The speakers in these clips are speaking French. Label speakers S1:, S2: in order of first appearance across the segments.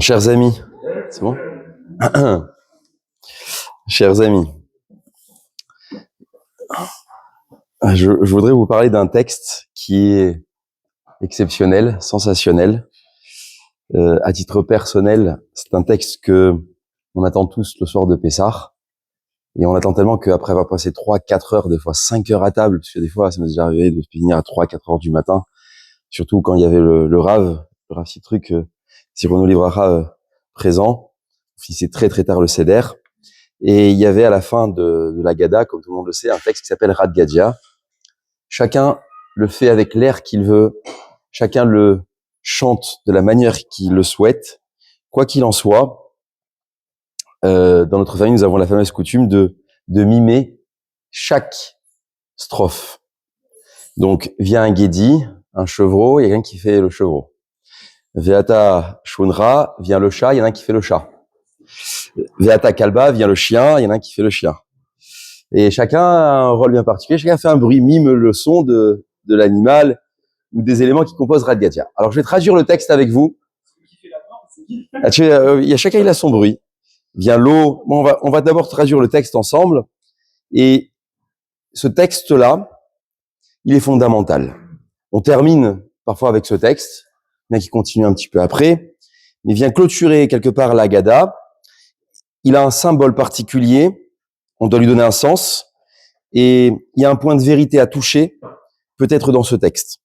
S1: Chers amis, c'est bon? Chers amis, je voudrais vous parler d'un texte qui est exceptionnel, sensationnel. À titre personnel, c'est un texte que on attend tous le soir de Pessah. Et on attend tellement qu'après avoir passé 3-4 heures, des fois 5 heures à table, parce que des fois, ça m'est déjà arrivé de finir à 3-4 heures du matin, surtout quand il y avait le Rav Citruc, Zichrono Livracha, présent. On finissait très très tard le Seder. Et il y avait à la fin de la Gada, comme tout le monde le sait, un texte qui s'appelle Rad Gadia. Chacun le fait avec l'air qu'il veut. Chacun le chante de la manière qu'il le souhaite. Quoi qu'il en soit, dans notre famille, nous avons la fameuse coutume de mimer chaque strophe. Donc, vient un guédi, un chevreau, il y a quelqu'un qui fait le chevreau. Veata shunra, vient le chat, il y en a un qui fait le chat. Veata kalba, vient le chien, il y en a un qui fait le chien. Et chacun a un rôle bien particulier, chacun fait un bruit, mime le son de l'animal ou des éléments qui composent Rad Gadia. Alors, je vais traduire le texte avec vous. Chacun il a son bruit. Vient l'eau. Bon, on va d'abord traduire le texte ensemble. Et ce texte-là, il est fondamental. On termine parfois avec ce texte, bien qu'il continue un petit peu après, mais vient clôturer quelque part la Gada. Il a un symbole particulier, on doit lui donner un sens, et il y a un point de vérité à toucher, peut-être dans ce texte.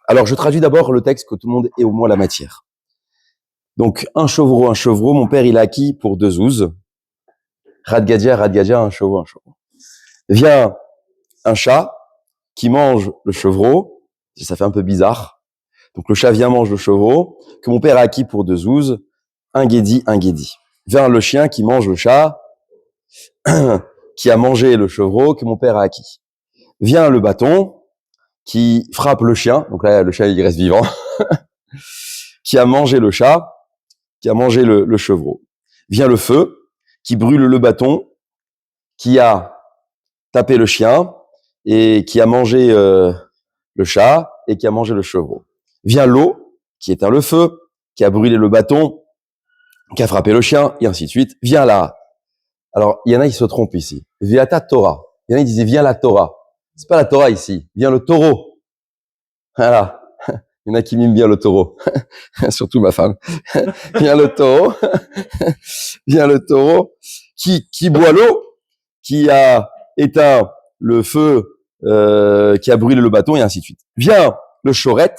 S1: Alors, je traduis d'abord le texte, que tout le monde ait au moins la matière. Donc, un chevreau, mon père, il a acquis pour 2 zouz. Rad Gadia, un chevreau. Vient un chat qui mange le chevreau, ça fait un peu bizarre. Donc le chat vient mange le chevreau, que mon père a acquis pour 2 zouz, un guédi. Vient le chien qui mange le chat, qui a mangé le chevreau, que mon père a acquis. Vient le bâton, qui frappe le chien, donc là le chat il reste vivant, qui a mangé le chat, qui a mangé le chevreau. Vient le feu, qui brûle le bâton, qui a tapé le chien, et qui a mangé le chat, et qui a mangé le chevreau. Vient l'eau, qui éteint le feu, qui a brûlé le bâton, qui a frappé le chien, et ainsi de suite. Vient là. Alors, il y en a qui se trompent ici. Viata Torah. Il y en a qui disaient, viens la Torah. C'est pas la Torah ici. Vient le taureau. Voilà. Il y en a qui miment bien le taureau. Surtout ma femme. Vient le taureau. Vient le taureau. Qui boit l'eau. Qui a éteint le feu, qui a brûlé le bâton, et ainsi de suite. Vient le shoret.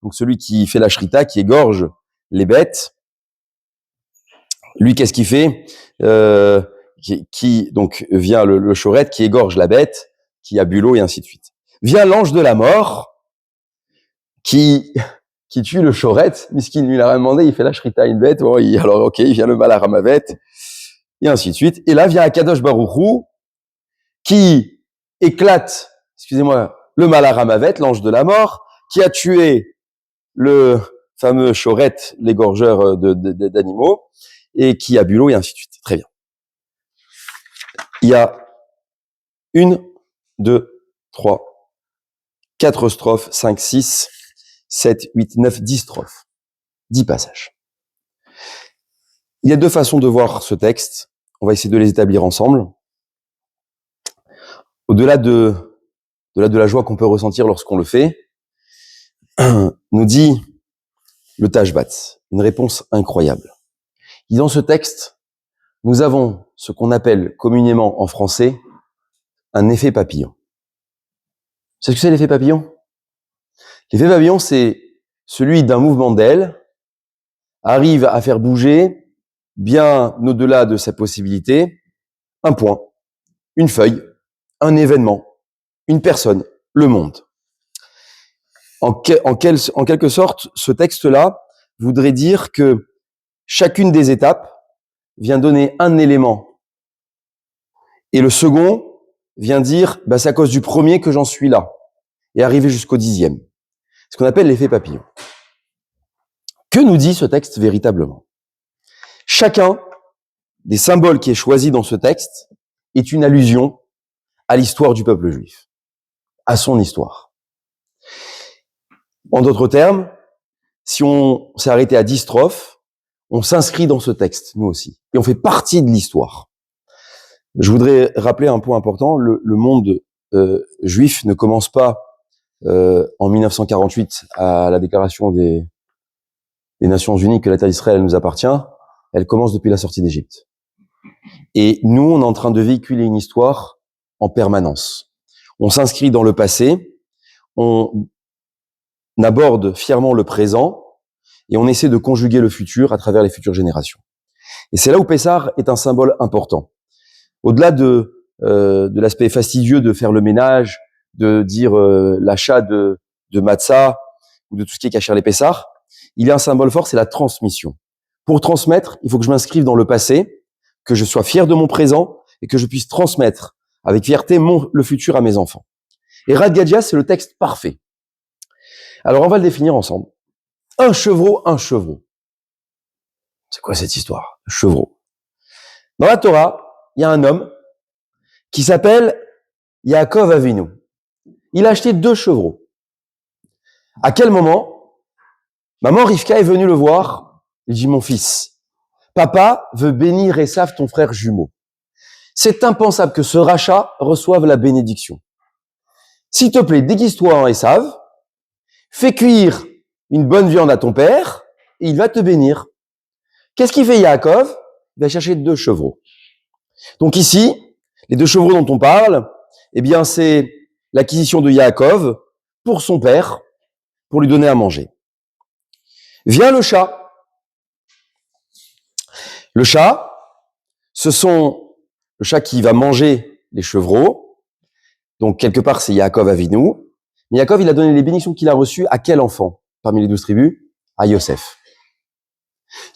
S1: Donc celui qui fait la shrita, qui égorge les bêtes. Lui, qu'est-ce qu'il fait? Donc vient le shoret qui égorge la bête, qui a bu l'eau, et ainsi de suite. Vient l'ange de la mort qui tue le shoret. Miskin lui l'a demandé, il fait la shrita à une bête. Bon, alors ok, il vient le mal à Ramavet, et ainsi de suite. Et là vient Akadosh Baruch Hu qui éclate, le mal à Ramavet, l'ange de la mort, qui a tué le fameux shoret, l'égorgeur d'animaux, et qui a bu l'eau, et ainsi de suite. Très bien. Il y a 1, 2, 3, 4 strophes, 5, 6, 7, 8, 9, 10 strophes. 10 passages. Il y a 2 façons de voir ce texte. On va essayer de les établir ensemble. Au-delà de la joie qu'on peut ressentir lorsqu'on le fait, nous dit le Tashbat, une réponse incroyable. Dans ce texte, nous avons ce qu'on appelle communément en français un effet papillon. C'est ce que c'est l'effet papillon? L'effet papillon, c'est celui d'un mouvement d'aile, arrive à faire bouger, bien au-delà de sa possibilité, un point, une feuille, un événement, une personne, le monde. En quelque sorte, ce texte-là voudrait dire que chacune des étapes vient donner un élément. Et le second vient dire, c'est à cause du premier que j'en suis là. Et arriver jusqu'au 10e. Ce qu'on appelle l'effet papillon. Que nous dit ce texte véritablement? Chacun des symboles qui est choisi dans ce texte est une allusion à l'histoire du peuple juif, à son histoire. En d'autres termes, si on s'est arrêté à 10 strophes, on s'inscrit dans ce texte, nous aussi. Et on fait partie de l'histoire. Je voudrais rappeler un point important. Le monde juif ne commence pas en 1948 à la déclaration des Nations Unies que la terre d'Israël nous appartient. Elle commence depuis la sortie d'Égypte. Et nous, on est en train de véhiculer une histoire en permanence. On s'inscrit dans le passé, on aborde fièrement le présent et on essaie de conjuguer le futur à travers les futures générations. Et c'est là où Pessah est un symbole important. Au-delà de l'aspect fastidieux de faire le ménage, de dire l'achat de matzah ou de tout ce qui est caché les Pessah, il y a un symbole fort, c'est la transmission. Pour transmettre, il faut que je m'inscrive dans le passé, que je sois fier de mon présent et que je puisse transmettre avec fierté le futur à mes enfants. Et Rad Gadya, c'est le texte parfait. Alors on va le définir ensemble. Un chevreau, un chevreau. C'est quoi cette histoire? Chevreau. Dans la Torah, il y a un homme qui s'appelle Yaakov Avinu. Il a acheté 2 chevreaux. À quel moment maman Rivka est venue le voir. Il dit, mon fils, papa veut bénir Esav, ton frère jumeau. C'est impensable que ce rachat reçoive la bénédiction. S'il te plaît, déguise-toi en Esav, fais cuire une bonne viande à ton père, et il va te bénir. Qu'est-ce qu'il fait Yaakov? Il va chercher 2 chevreaux. Donc ici, les 2 chevreaux dont on parle, eh bien c'est l'acquisition de Yaakov pour son père, pour lui donner à manger. Vient le chat. Le chat, le chat qui va manger les chevreaux. Donc quelque part c'est Yaakov Avinu. Mais Yaakov, il a donné les bénédictions qu'il a reçues à quel enfant parmi les 12 tribus? À Yosef.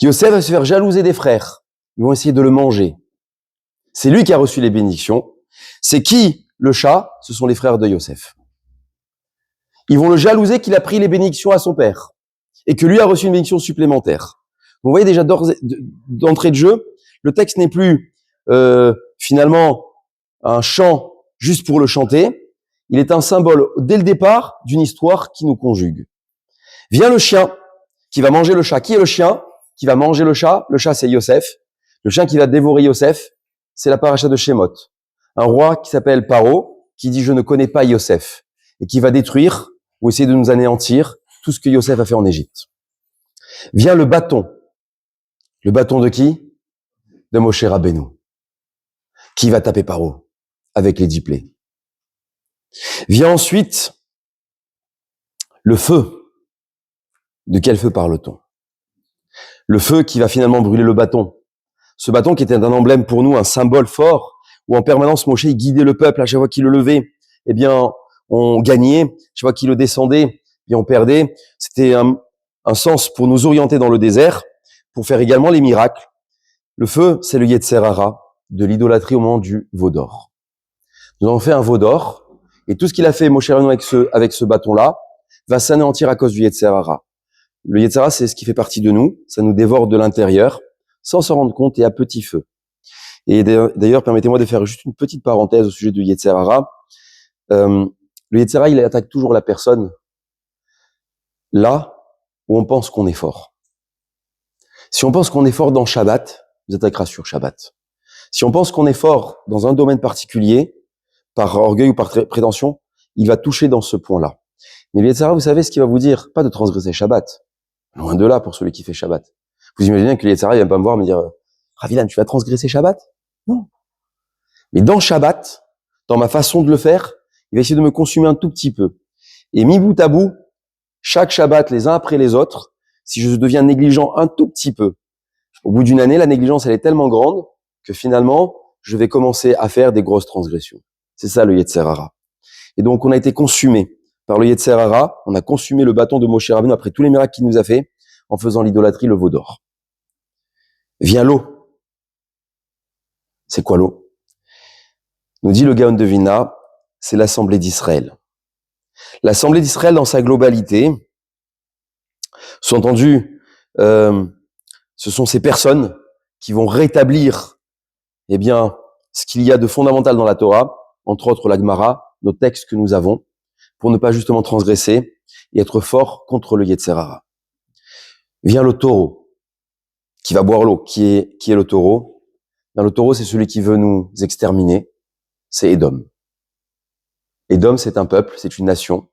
S1: Yosef va se faire jalouser des frères. Ils vont essayer de le manger. C'est lui qui a reçu les bénédictions. C'est qui le chat? Ce sont les frères de Yosef. Ils vont le jalouser qu'il a pris les bénédictions à son père et que lui a reçu une bénédiction supplémentaire. Vous voyez déjà d'entrée de jeu, le texte n'est plus finalement un chant juste pour le chanter. Il est un symbole dès le départ d'une histoire qui nous conjugue. Vient le chien qui va manger le chat. Qui est le chien qui va manger le chat? Le chat, c'est Yosef. Le chien qui va dévorer Yosef, c'est la paracha de Shemot. Un roi qui s'appelle Paro, qui dit « Je ne connais pas Yosef » et qui va détruire ou essayer de nous anéantir tout ce que Yosef a fait en Égypte. Vient le bâton. Le bâton de qui? De Moshe Rabbeinu. Qui va taper Paro avec les 10 plaies. Vient ensuite le feu. De quel feu parle-t-on? Le feu qui va finalement brûler le bâton. Ce bâton qui était un emblème pour nous, un symbole fort, où en permanence Moshe guidait le peuple à chaque fois qu'il le levait. Eh bien, on gagnait. Chaque fois qu'il le descendait, et on perdait. C'était un sens pour nous orienter dans le désert, pour faire également les miracles. Le feu, c'est le Yetzer Hara de l'idolâtrie au moment du veau d'or. Nous avons fait un veau d'or, et tout ce qu'il a fait Moshe Rabbeinu avec ce bâton-là va s'anéantir à cause du Yetzer Hara. Le Yetzer Hara, c'est ce qui fait partie de nous, ça nous dévore de l'intérieur, sans s'en rendre compte et à petit feu. Et d'ailleurs, permettez-moi de faire juste une petite parenthèse au sujet du Yetzer Hara. Le Yetzer Hara, il attaque toujours la personne là où on pense qu'on est fort. Si on pense qu'on est fort dans Shabbat, il nous attaquera sur Shabbat. Si on pense qu'on est fort dans un domaine particulier, par orgueil ou par prétention, il va toucher dans ce point-là. Mais le Yetzer Hara, vous savez ce qu'il va vous dire? Pas de transgresser Shabbat. Loin de là pour celui qui fait Shabbat. Vous imaginez que le Yetzer Hara, il va pas me voir me dire Ravilan, tu vas transgresser Shabbat? Non. Mais dans Shabbat, dans ma façon de le faire, il va essayer de me consumer un tout petit peu. Et mis bout à bout, chaque Shabbat, les uns après les autres, si je deviens négligent un tout petit peu, au bout d'une année, la négligence, elle est tellement grande que finalement, je vais commencer à faire des grosses transgressions. C'est ça le Yetzer Hara. Et donc, on a été consumé par le Yetzer Hara, on a consumé le bâton de Moshe Rabbeinu après tous les miracles qu'il nous a fait, en faisant l'idolâtrie, le veau d'or. Vient l'eau. C'est quoi l'eau? Nous dit le Gaon de Vilna, c'est l'Assemblée d'Israël. L'Assemblée d'Israël dans sa globalité, sous-entendu, ce sont ces personnes qui vont rétablir, eh bien, ce qu'il y a de fondamental dans la Torah, entre autres la Gemara, nos textes que nous avons, pour ne pas justement transgresser et être fort contre le Yetzer Hara. Vient le taureau, qui va boire l'eau. Qui est le taureau? Le taureau, c'est celui qui veut nous exterminer. C'est Édom. Édom, c'est un peuple, c'est une nation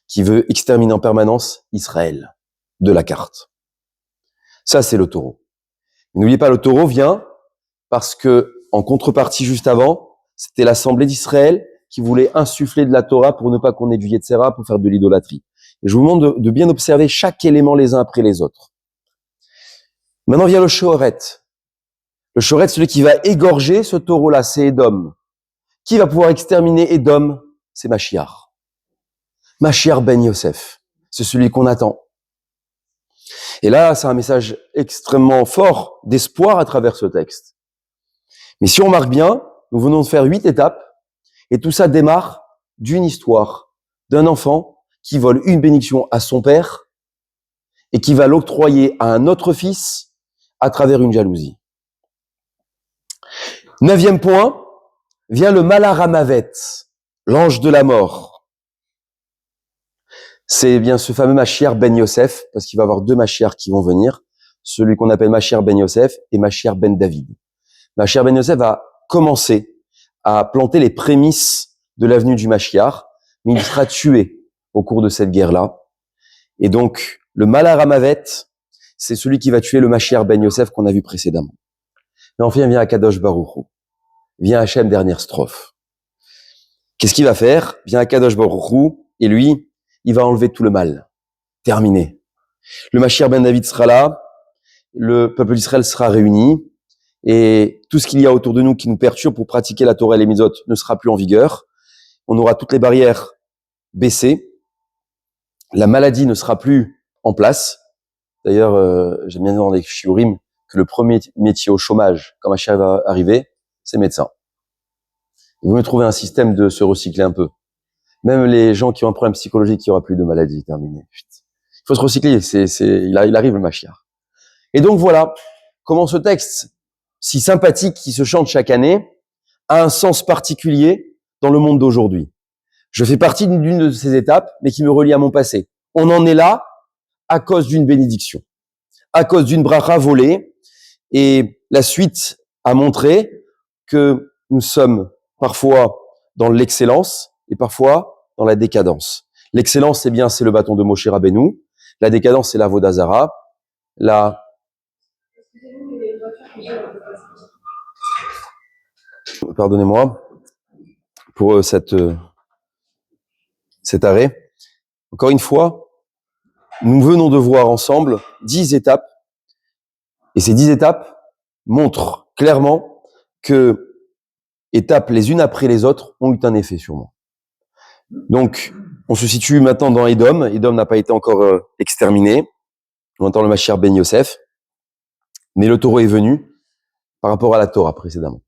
S1: qui veut exterminer en permanence Israël de la carte. Ça, c'est le taureau. N'oubliez pas, le taureau vient parce que, en contrepartie, juste avant, c'était l'Assemblée d'Israël qui voulait insuffler de la Torah pour ne pas qu'on ait du Yetzer Hara pour faire de l'idolâtrie. Et je vous demande de bien observer chaque élément les uns après les autres. Maintenant vient le Shoret. Le Shoret, celui qui va égorger ce taureau-là, c'est Édom. Qui va pouvoir exterminer Édom? C'est Mashiach. Mashiach ben Yosef. C'est celui qu'on attend. Et là, c'est un message extrêmement fort d'espoir à travers ce texte. Mais si on marque bien, nous venons de faire 8 étapes, et tout ça démarre d'une histoire d'un enfant qui vole une bénédiction à son père et qui va l'octroyer à un autre fils à travers une jalousie. 9e point, vient le Malaramavet, l'ange de la mort. C'est bien ce fameux Mashiach ben Yosef, parce qu'il va y avoir 2 Mashiach qui vont venir, celui qu'on appelle Mashiach ben Yosef et Mashiach ben David. Mashiach ben Yosef va commencer à planter les prémices de l'avenue du Mashiach, mais il sera tué au cours de cette guerre-là. Et donc, le Malaramavet, c'est celui qui va tuer le Mashiach ben Yosef qu'on a vu précédemment. Et enfin, vient Akadosh Baruch Hu. Vient Hachem, dernière strophe. Qu'est-ce qu'il va faire? Vient Akadosh Baruch Hu, et lui, il va enlever tout le mal. Terminé. Le Mashiach ben David sera là, le peuple d'Israël sera réuni, et tout ce qu'il y a autour de nous qui nous perturbe pour pratiquer la Torah et les mitzvot ne sera plus en vigueur. On aura toutes les barrières baissées. La maladie ne sera plus en place. D'ailleurs, j'aime bien dire dans les shiurim que le premier métier au chômage, quand Mashiach va arriver, c'est médecin. Il vaut mieux trouver un système de se recycler un peu. Même les gens qui ont un problème psychologique, il n'y aura plus de maladie, terminé. Il faut se recycler, il arrive le Mashiach. Et donc voilà comment ce texte si sympathique qui se chante chaque année a un sens particulier dans le monde d'aujourd'hui. Je fais partie d'une de ces étapes, mais qui me relie à mon passé. On en est là à cause d'une bénédiction, à cause d'une bracha volée, et la suite a montré que nous sommes parfois dans l'excellence et parfois dans la décadence. L'excellence, c'est le bâton de Moshe Rabbeinu. La décadence, c'est la Avodah Zarah. Pardonnez-moi pour cet arrêt. Encore une fois, nous venons de voir ensemble 10 étapes, et ces 10 étapes montrent clairement que étapes les unes après les autres ont eu un effet sur moi. Donc, on se situe maintenant dans Édom. Édom n'a pas été encore exterminé. On entend le Mashiach ben Yosef. Mais le taureau est venu par rapport à la Torah précédemment.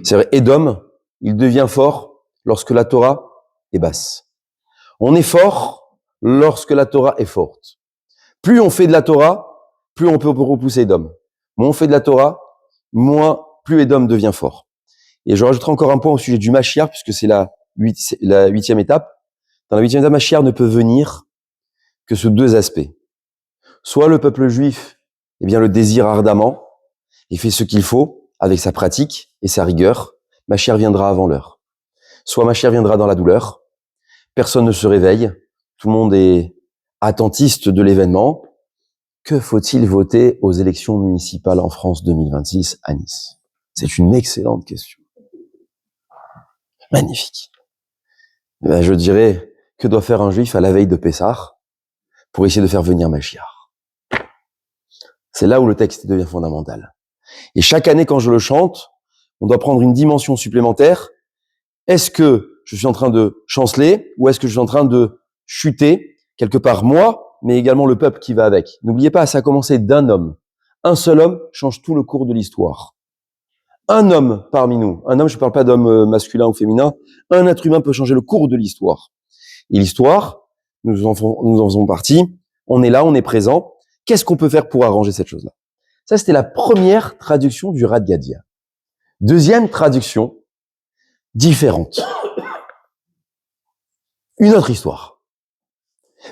S1: C'est vrai, Édom, il devient fort lorsque la Torah est basse. On est fort lorsque la Torah est forte. Plus on fait de la Torah, plus on peut repousser Édom. Moins on fait de la Torah, plus Édom devient fort. Et je rajouterai encore un point au sujet du Mashiach, puisque c'est la 8e étape. Dans la 8e étape, Mashiach ne peut venir que sous 2 aspects. Soit le peuple juif, le désire ardemment, et fait ce qu'il faut avec sa pratique et sa rigueur. Mashiach viendra avant l'heure. Soit Mashiach viendra dans la douleur. Personne ne se réveille. Tout le monde est attentiste de l'événement. Que faut-il voter aux élections municipales en France 2026 à Nice? C'est une excellente question. Magnifique. Je dirais, que doit faire un juif à la veille de Pessah pour essayer de faire venir Mashiach? C'est là où le texte devient fondamental. Et chaque année, quand je le chante, on doit prendre une dimension supplémentaire. Est-ce que je suis en train de chanceler ou est-ce que je suis en train de chuter quelque part moi, mais également le peuple qui va avec? N'oubliez pas, ça a commencé d'un homme. Un seul homme change tout le cours de l'histoire. Un homme parmi nous, un homme, je ne parle pas d'homme masculin ou féminin, un être humain peut changer le cours de l'histoire. Et l'histoire, nous en faisons partie, on est là, on est présent. Qu'est-ce qu'on peut faire pour arranger cette chose-là? Ça, c'était la première traduction du Rad Gadia. Deuxième traduction, différente. Une autre histoire.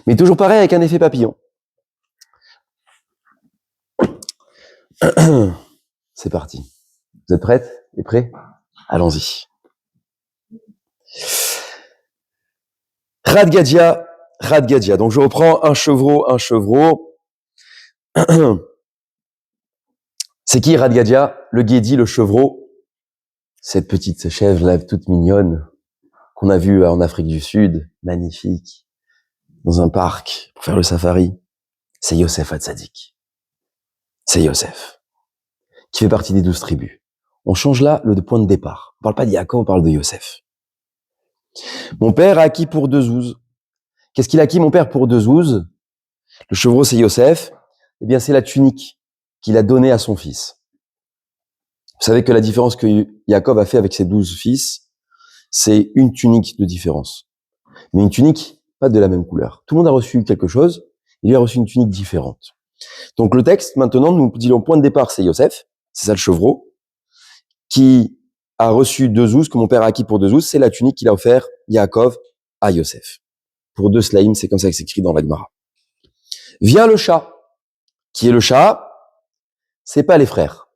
S1: Mais toujours pareil avec un effet papillon. C'est parti. Vous êtes prêtes et prêts? Allons-y. Radgadia. Donc je reprends un chevreau. C'est qui Radgadia? Le guédi, le chevreau. Cette petite chèvre là, toute mignonne, qu'on a vue en Afrique du Sud, magnifique, dans un parc, pour faire le safari. C'est Yosef Hatzadik. C'est Yosef, qui fait partie des 12 tribus. On change là le point de départ. On parle pas d'Yaakov, on parle de Yosef. Mon père a acquis pour 2 zouzes. Qu'est-ce qu'il a acquis, mon père, pour 2 zouzes? Le chevreau, c'est Yosef. Eh bien, c'est la tunique qu'il a donnée à son fils. Vous savez que la différence que Yaakov a fait avec ses 12 fils, c'est une tunique de différence. Mais une tunique, pas de la même couleur. Tout le monde a reçu quelque chose, il lui a reçu une tunique différente. Donc le texte, maintenant, nous dit le point de départ, c'est Yosef, c'est ça le chevreau, qui a reçu 2 zouzes, que mon père a acquis pour 2 zouzes, c'est la tunique qu'il a offert Yaakov à Yosef. Pour 2 slaïm, c'est comme ça que c'est écrit dans la Gemara. Vient le chat. Qui est le chat? C'est pas les frères.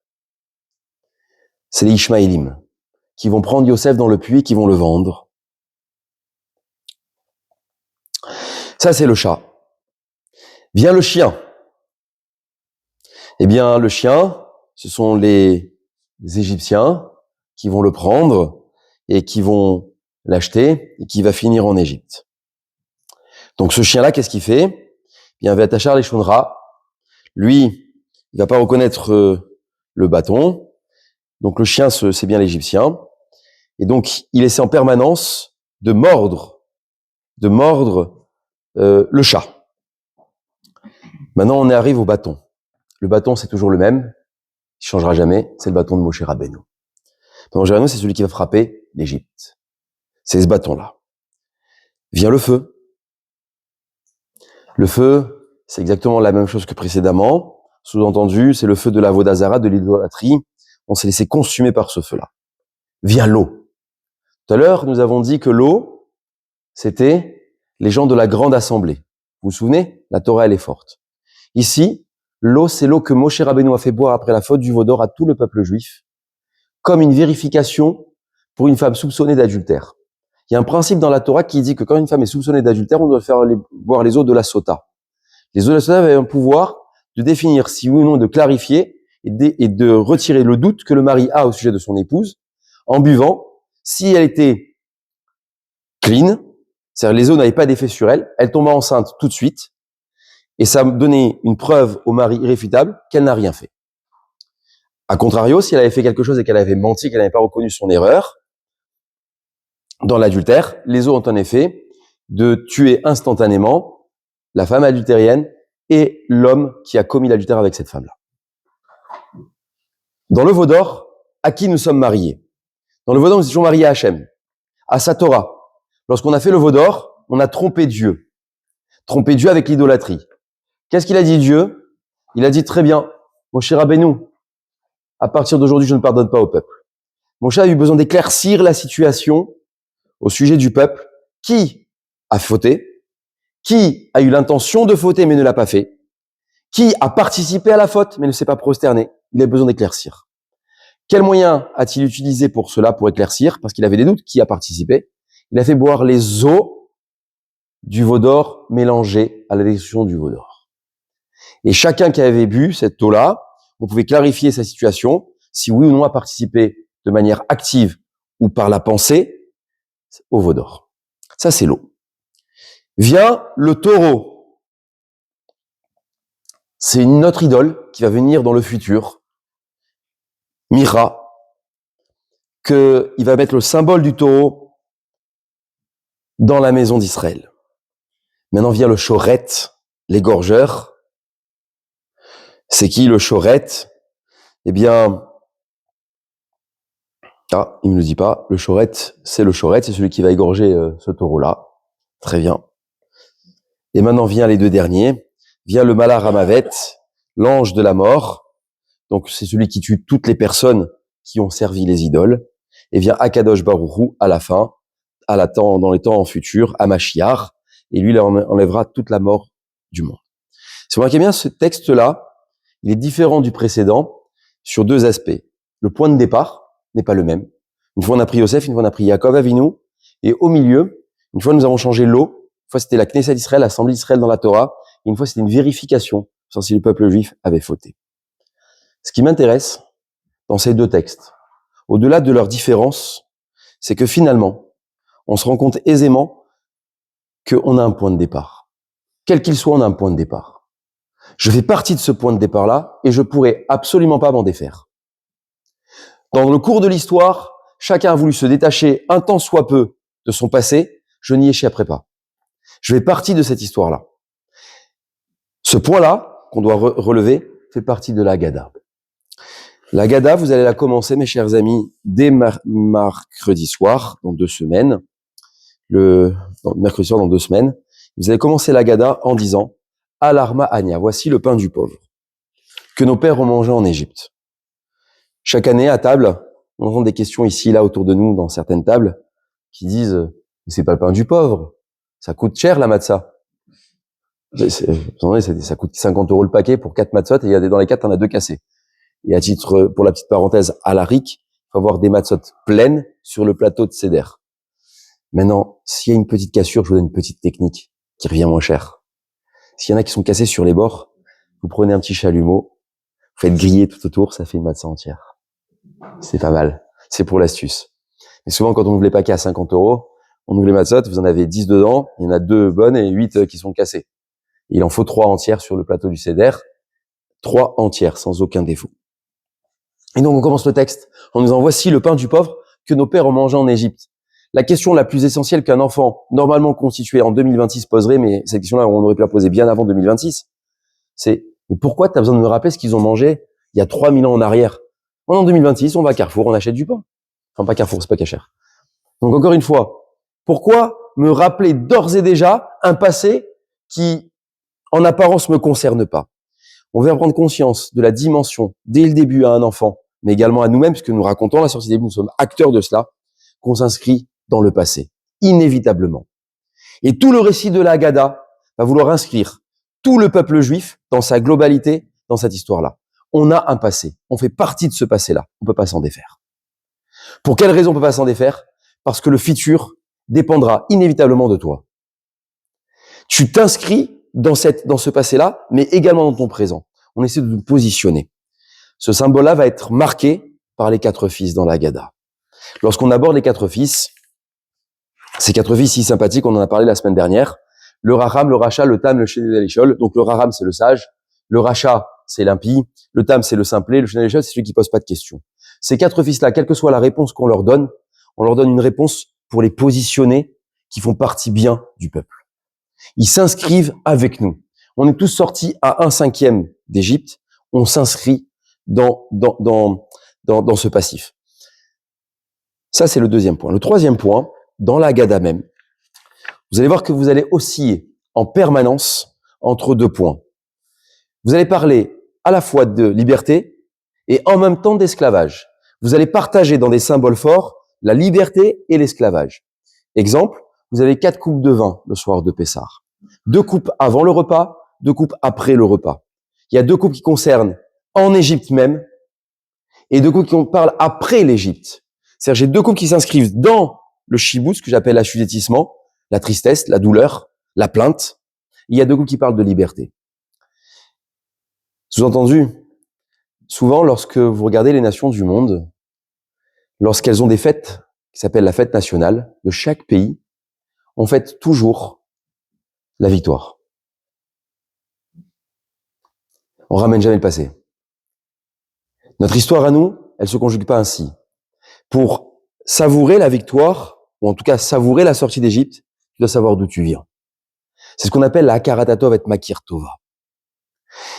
S1: C'est les Ishmaélim, qui vont prendre Yosef dans le puits, qui vont le vendre. Ça, c'est le chat. Vient le chien. Eh bien, le chien, ce sont les Égyptiens qui vont le prendre et qui vont l'acheter et qui va finir en Égypte. Donc, ce chien-là, qu'est-ce qu'il fait? Il va attacher les Shonra. Lui, il va pas reconnaître le bâton. Donc, le chien, c'est bien l'Égyptien. Et donc, il essaie en permanence de mordre le chat. Maintenant, on arrive au bâton. Le bâton, c'est toujours le même. Il changera jamais. C'est le bâton de Moshe Rabbeinu. Moshe Rabbeinu, c'est celui qui va frapper l'Égypte. C'est ce bâton-là. Vient le feu. Le feu, c'est exactement la même chose que précédemment. Sous-entendu, c'est le feu de la Avodah Zara, de l'idolâtrie. On s'est laissé consumer par ce feu-là. Vient l'eau. Tout à l'heure, nous avons dit que l'eau, c'était les gens de la grande assemblée. Vous vous souvenez? La Torah, elle est forte. Ici, l'eau, c'est l'eau que Moshe Rabbeinu a fait boire après la faute du veau d'or à tout le peuple juif, comme une vérification pour une femme soupçonnée d'adultère. Il y a un principe dans la Torah qui dit que quand une femme est soupçonnée d'adultère, on doit faire boire les eaux de la sota. Les eaux de la sota avaient un pouvoir de définir si oui ou non, de clarifier et de retirer le doute que le mari a au sujet de son épouse en buvant. Si elle était clean, c'est-à-dire les eaux n'avaient pas d'effet sur elle, elle tomba enceinte tout de suite, et ça donnait une preuve au mari irréfutable qu'elle n'a rien fait. A contrario, si elle avait fait quelque chose et qu'elle avait menti, qu'elle n'avait pas reconnu son erreur, dans l'adultère, les eaux ont un effet de tuer instantanément la femme adultérienne et l'homme qui a commis l'adultère avec cette femme-là. Dans le veau d'or, à qui nous sommes mariés? Dans le veau d'or, nous étions mariés à Hachem, à sa Torah. Lorsqu'on a fait le veau d'or, on a trompé Dieu. Trompé Dieu avec l'idolâtrie. Qu'est-ce qu'il a dit Dieu? Il a dit très bien, Moshe Rabbeinu, à partir d'aujourd'hui, je ne pardonne pas au peuple. Moshe a eu besoin d'éclaircir la situation au sujet du peuple qui a fauté, qui a eu l'intention de fauter mais ne l'a pas fait, qui a participé à la faute mais ne s'est pas prosterné. Il a besoin d'éclaircir. Quel moyen a-t-il utilisé pour cela, pour éclaircir? Parce qu'il avait des doutes. Qui a participé? Il a fait boire les eaux du veau d'or mélangées à la destruction du veau d'or. Et chacun qui avait bu cette eau-là, on pouvait clarifier sa situation, si oui ou non a participé de manière active ou par la pensée au veau d'or. Ça, c'est l'eau. Vient le taureau. C'est une autre idole qui va venir dans le futur. Mira, qu'il va mettre le symbole du taureau dans la maison d'Israël. Maintenant vient le shoret, l'égorgeur. C'est qui le shoret? Eh bien, il me le dit pas. Le shoret, c'est celui qui va égorger ce taureau-là. Très bien. Et maintenant vient les 2 derniers. Vient le Malach Hamavet, l'ange de la mort. Donc c'est celui qui tue toutes les personnes qui ont servi les idoles. Et vient Akadosh Baruch Hu à la fin, dans les temps futurs, à Mashiach. et lui, il enlèvera toute la mort du monde. Si vous remarquez bien, ce texte-là, il est différent du précédent sur deux aspects. Le point de départ n'est pas le même. Une fois on a pris Yosef, une fois on a pris Yaakov Avinu, et au milieu, une fois nous avons changé l'eau, une fois c'était la Knesset d'Israël, l'Assemblée d'Israël dans la Torah, et une fois c'était une vérification sur si le peuple juif avait fauté. Ce qui m'intéresse dans ces deux textes, au-delà de leurs différences, c'est que finalement, on se rend compte aisément qu'on a un point de départ. Quel qu'il soit, on a un point de départ. Je fais partie de ce point de départ-là et je pourrais absolument pas m'en défaire. Dans le cours de l'histoire, chacun a voulu se détacher un tant soit peu de son passé, je n'y échapperai pas. Je fais partie de cette histoire-là. Ce point-là, qu'on doit relever, fait partie de la Haggadah. La Haggadah, vous allez la commencer, mes chers amis, dès mercredi soir, dans 2 semaines. Mercredi soir, dans 2 semaines. Vous allez commencer la Haggadah en disant « Alarma Ania, voici le pain du pauvre, que nos pères ont mangé en Égypte. » Chaque année, à table, on entend des questions ici, là, autour de nous, dans certaines tables, qui disent « Mais c'est pas le pain du pauvre, ça coûte cher la matzah. » Ça coûte 50 € le paquet pour 4 matzot, et dans les 4, on a 2 cassés. Et à titre, pour la petite parenthèse, à la RIC, il faut avoir des matzot pleines sur le plateau de Seder. Maintenant, s'il y a une petite cassure, je vous donne une petite technique qui revient moins cher. S'il y en a qui sont cassés sur les bords, vous prenez un petit chalumeau, vous faites griller tout autour, ça fait une matzah entière. C'est pas mal. C'est pour l'astuce. Mais souvent, quand on ouvre les paquets à 50 €, on ouvre les matzot, vous en avez 10 dedans, il y en a 2 bonnes et 8 qui sont cassées. Et il en faut 3 entières sur le plateau du Seder. 3 entières, sans aucun défaut. Et donc, on commence le texte en nous disant « Voici le pain du pauvre que nos pères ont mangé en Égypte. » La question la plus essentielle qu'un enfant normalement constitué en 2026 poserait, mais cette question-là, on aurait pu la poser bien avant 2026, c'est « Mais pourquoi tu as besoin de me rappeler ce qu'ils ont mangé il y a 3000 ans en arrière ?» En 2026, on va à Carrefour, on achète du pain. Enfin, pas Carrefour, c'est pas Cachère. Donc, encore une fois, pourquoi me rappeler d'ores et déjà un passé qui, en apparence, me concerne pas? On vient prendre conscience de la dimension, dès le début à un enfant, mais également à nous-mêmes, puisque nous racontons la sortie des nous sommes acteurs de cela, qu'on s'inscrit dans le passé, inévitablement. Et tout le récit de la Haggadah va vouloir inscrire tout le peuple juif dans sa globalité, dans cette histoire-là. On a un passé, on fait partie de ce passé-là, on peut pas s'en défaire. Pour quelle raison on peut pas s'en défaire? Parce que le futur dépendra inévitablement de toi. Tu t'inscris dans ce passé-là, mais également dans ton présent. On essaie de nous positionner. Ce symbole-là va être marqué par les 4 fils dans la Haggadah. Lorsqu'on aborde les 4 fils, ces 4 fils si sympathiques, on en a parlé la semaine dernière, le Raham, le Racha, le Tam, le Shenet Elishol. Donc le Raham, c'est le sage, le Racha, c'est l'impie, le Tam, c'est le simplet, le Shenet Elishol, c'est celui qui pose pas de questions. Ces 4 fils-là, quelle que soit la réponse qu'on leur donne, on leur donne une réponse pour les positionner qui font partie bien du peuple. Ils s'inscrivent avec nous. On est tous sortis à 1/5 d'Égypte. On s'inscrit dans ce passif. Ça, c'est le deuxième point. Le troisième point, dans la Haggadah même, vous allez voir que vous allez osciller en permanence entre 2 points. Vous allez parler à la fois de liberté et en même temps d'esclavage. Vous allez partager dans des symboles forts la liberté et l'esclavage. Exemple, vous avez 4 coupes de vin le soir de Pessah. 2 coupes avant le repas, 2 coupes après le repas. Il y a 2 coupes qui concernent en Égypte même et 2 coupes qui parlent après l'Égypte. C'est-à-dire, j'ai 2 coupes qui s'inscrivent dans le shiboutz, que j'appelle l'assujettissement, la tristesse, la douleur, la plainte. Il y a 2 coupes qui parlent de liberté. Sous-entendu, souvent, lorsque vous regardez les nations du monde, lorsqu'elles ont des fêtes qui s'appellent la fête nationale de chaque pays, on fête toujours la victoire. On ramène jamais le passé. Notre histoire à nous, elle se conjugue pas ainsi. Pour savourer la victoire, ou en tout cas savourer la sortie d'Égypte, tu dois savoir d'où tu viens. C'est ce qu'on appelle la Hakarat Tov et Makir Tova.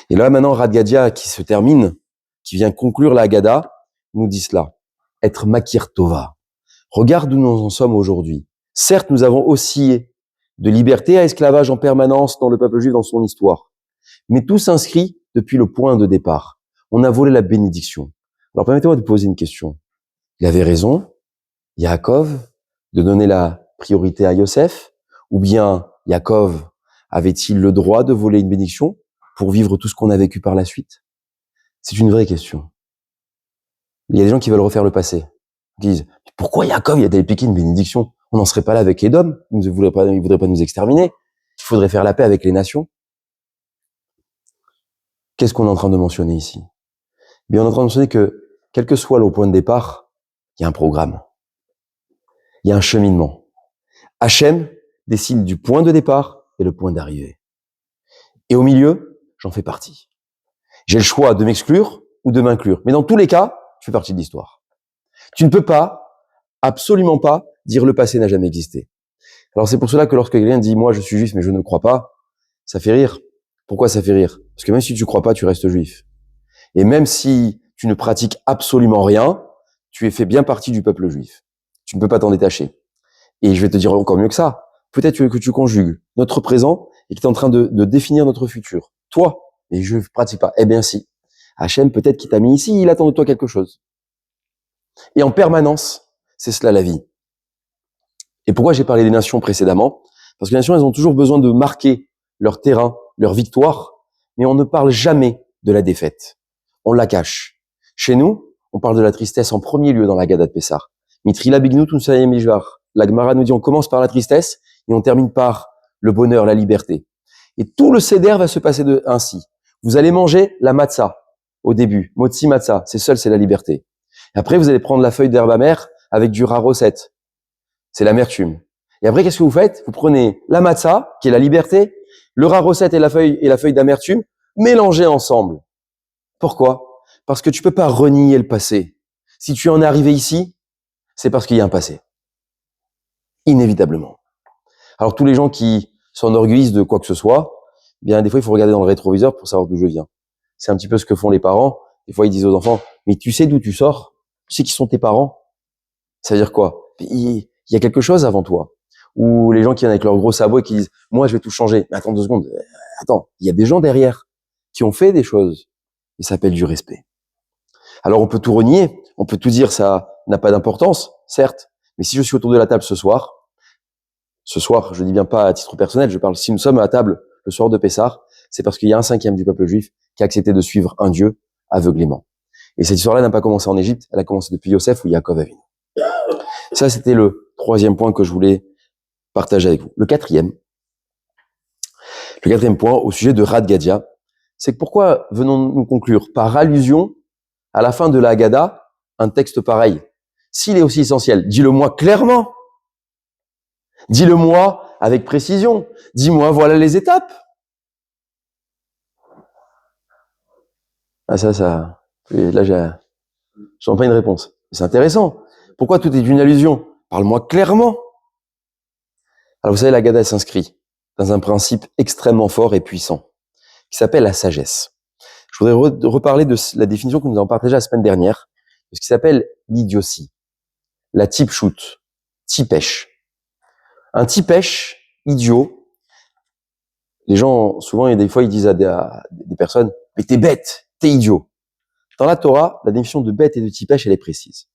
S1: Et là maintenant, Radgadia qui se termine, qui vient conclure la Haggadah, nous dit cela. Être Makir Tova. Regarde où nous en sommes aujourd'hui. Certes, nous avons oscillé de liberté à esclavage en permanence dans le peuple juif dans son histoire. Mais tout s'inscrit depuis le point de départ. On a volé la bénédiction. Alors permettez-moi de poser une question. Il avait raison, Yaakov, de donner la priorité à Yosef, ou bien Yaakov avait-il le droit de voler une bénédiction pour vivre tout ce qu'on a vécu par la suite? C'est une vraie question. Il y a des gens qui veulent refaire le passé. Ils disent, pourquoi Yaakov, il a piqué une bénédiction? On n'en serait pas là avec Édom. Il ne voudrait pas nous exterminer. Il faudrait faire la paix avec les nations. Qu'est-ce qu'on est en train de mentionner ici? Bien, on est en train de mentionner que, quel que soit le point de départ, il y a un programme. Il y a un cheminement. Hachem décide du point de départ et le point d'arrivée. Et au milieu, j'en fais partie. J'ai le choix de m'exclure ou de m'inclure. Mais dans tous les cas, je fais partie de l'histoire. Tu ne peux pas, absolument pas, dire le passé n'a jamais existé. Alors c'est pour cela que lorsque quelqu'un dit « moi je suis juif mais je ne crois pas », ça fait rire. Pourquoi ça fait rire? Parce que même si tu crois pas, tu restes juif. Et même si tu ne pratiques absolument rien, tu es fait bien partie du peuple juif. Tu ne peux pas t'en détacher. Et je vais te dire encore mieux que ça. Peut-être que tu conjugues notre présent et que tu es en train de définir notre futur. Toi, et je ne pratique pas. Eh bien si. Hachem, peut-être qu'il t'a mis ici, il attend de toi quelque chose. Et en permanence, c'est cela la vie. Et pourquoi j'ai parlé des nations précédemment? Parce que les nations, elles ont toujours besoin de marquer leur terrain, leur victoire, mais on ne parle jamais de la défaite. On la cache. Chez nous, on parle de la tristesse en premier lieu dans la Haggadah de Pessah. Mitrila bignout unsayem mishvar. La Gemara nous dit on commence par la tristesse et on termine par le bonheur, la liberté. Et tout le seder va se passer ainsi. Vous allez manger la matzah au début, motzi matzah, c'est la liberté. Et après, vous allez prendre la feuille d'herbe amère avec du raroset, c'est l'amertume. Et après, qu'est-ce que vous faites? Vous prenez la matzah, qui est la liberté, le raroset et la feuille d'amertume, mélangés ensemble. Pourquoi? Parce que tu peux pas renier le passé. Si tu en es arrivé ici, c'est parce qu'il y a un passé. Inévitablement. Alors, tous les gens qui s'enorgueillissent de quoi que ce soit, bien, des fois, il faut regarder dans le rétroviseur pour savoir d'où je viens. C'est un petit peu ce que font les parents. Des fois, ils disent aux enfants, mais tu sais d'où tu sors? Tu sais qui sont tes parents? Ça veut dire quoi? Il y a quelque chose avant toi. Ou les gens qui viennent avec leurs gros sabots et qui disent, moi, je vais tout changer. Mais attends 2 secondes. Attends, il y a des gens derrière qui ont fait des choses. Et ça s'appelle du respect. Alors, on peut tout renier. On peut tout dire, ça n'a pas d'importance, certes. Mais si je suis autour de la table ce soir, je dis bien pas à titre personnel, je parle, si nous sommes à la table le soir de Pessah, c'est parce qu'il y a un 5e du peuple juif qui a accepté de suivre un Dieu aveuglément. Et cette histoire-là n'a pas commencé en Égypte, elle a commencé depuis Yosef ou Yaakov Avinu. Ça, c'était le 3e point que je voulais partager avec vous. Le 4e point au sujet de Rad Gadia, c'est que pourquoi venons-nous conclure par allusion à la fin de la Haggadah un texte pareil? S'il est aussi essentiel, dis-le-moi clairement. Dis-le-moi avec précision. Dis-moi, voilà les étapes. Ah là, j'en pas une réponse. C'est intéressant. Pourquoi tout est une allusion? Parle-moi clairement. Alors vous savez, la Haggadah s'inscrit dans un principe extrêmement fort et puissant, qui s'appelle la sagesse. Je voudrais reparler de la définition que nous avons partagée la semaine dernière, de ce qui s'appelle l'idiotie, la tipshut, tipesh. Un tipesh, idiot, les gens, souvent, des fois, ils disent à des personnes, mais t'es bête, t'es idiot. Dans la Torah, la définition de bête et de tipesh, elle est précise.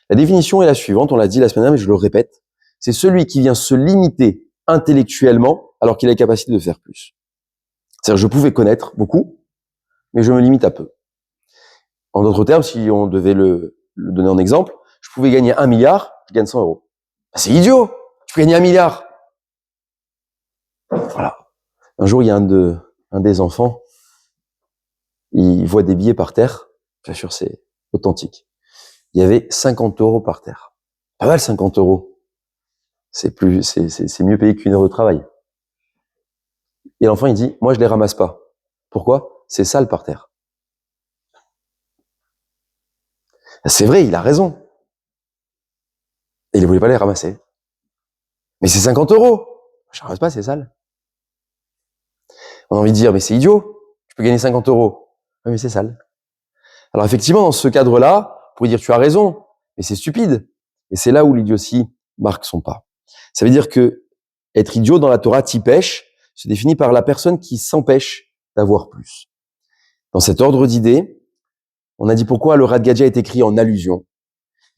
S1: La définition est la suivante, on l'a dit la semaine dernière, mais je le répète, c'est celui qui vient se limiter intellectuellement alors qu'il a la capacité de faire plus. C'est-à-dire, je pouvais connaître beaucoup, mais je me limite à peu. En d'autres termes, si on devait le donner en exemple, je pouvais gagner 1 milliard, je gagne 100 euros. C'est idiot! Je peux gagner 1 milliard! Voilà. Un jour, il y a un des enfants, il voit des billets par terre. Bien sûr, c'est authentique. Il y avait 50 euros par terre. Pas mal, 50 euros. C'est mieux payé qu'1 heure de travail. Et l'enfant, il dit, moi, je les ramasse pas. Pourquoi? C'est sale par terre. C'est vrai, il a raison. Et il ne voulait pas les ramasser. Mais c'est 50 euros. Je ne ramasse pas, c'est sale. On a envie de dire, mais c'est idiot. Je peux gagner 50 euros. Oui, mais c'est sale. Alors effectivement, dans ce cadre-là, vous pouvez dire, tu as raison, mais c'est stupide. Et c'est là où l'idiotie marque son pas. Ça veut dire que être idiot dans la Torah, tipesh, se définit par la personne qui s'empêche d'avoir plus. Dans cet ordre d'idées, on a dit pourquoi le Rad Gadia est écrit en allusion.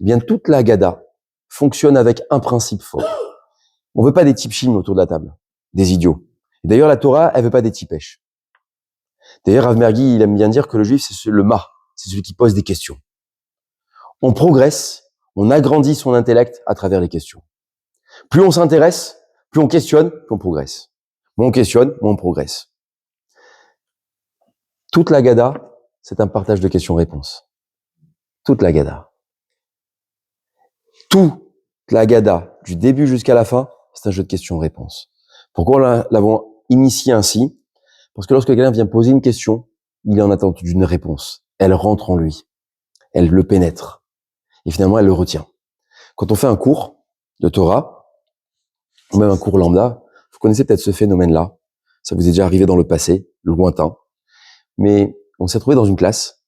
S1: Eh bien, toute la Haggadah fonctionne avec un principe fort. On veut pas des tipshim autour de la table. des idiots. Et d'ailleurs, la Torah, elle veut pas des tipèches. D'ailleurs, Rav Mergui, il aime bien dire que le juif, c'est le ma, c'est celui qui pose des questions. On progresse, on agrandit son intellect à travers les questions. Plus on s'intéresse, plus on questionne, plus on progresse. Moins on questionne, moins on progresse. Toute la Gada, c'est un partage de questions-réponses. Toute la Gada. Toute la Gada, du début jusqu'à la fin, c'est un jeu de questions-réponses. Pourquoi l'avons initié ainsi? Parce que lorsque quelqu'un vient poser une question, il est en attente d'une réponse. Elle rentre en lui. Elle le pénètre. Et finalement, elle le retient. Quand on fait un cours de Torah, ou même un cours lambda, vous connaissez peut-être ce phénomène-là. Ça vous est déjà arrivé dans le passé, le lointain. Mais on s'est trouvé dans une classe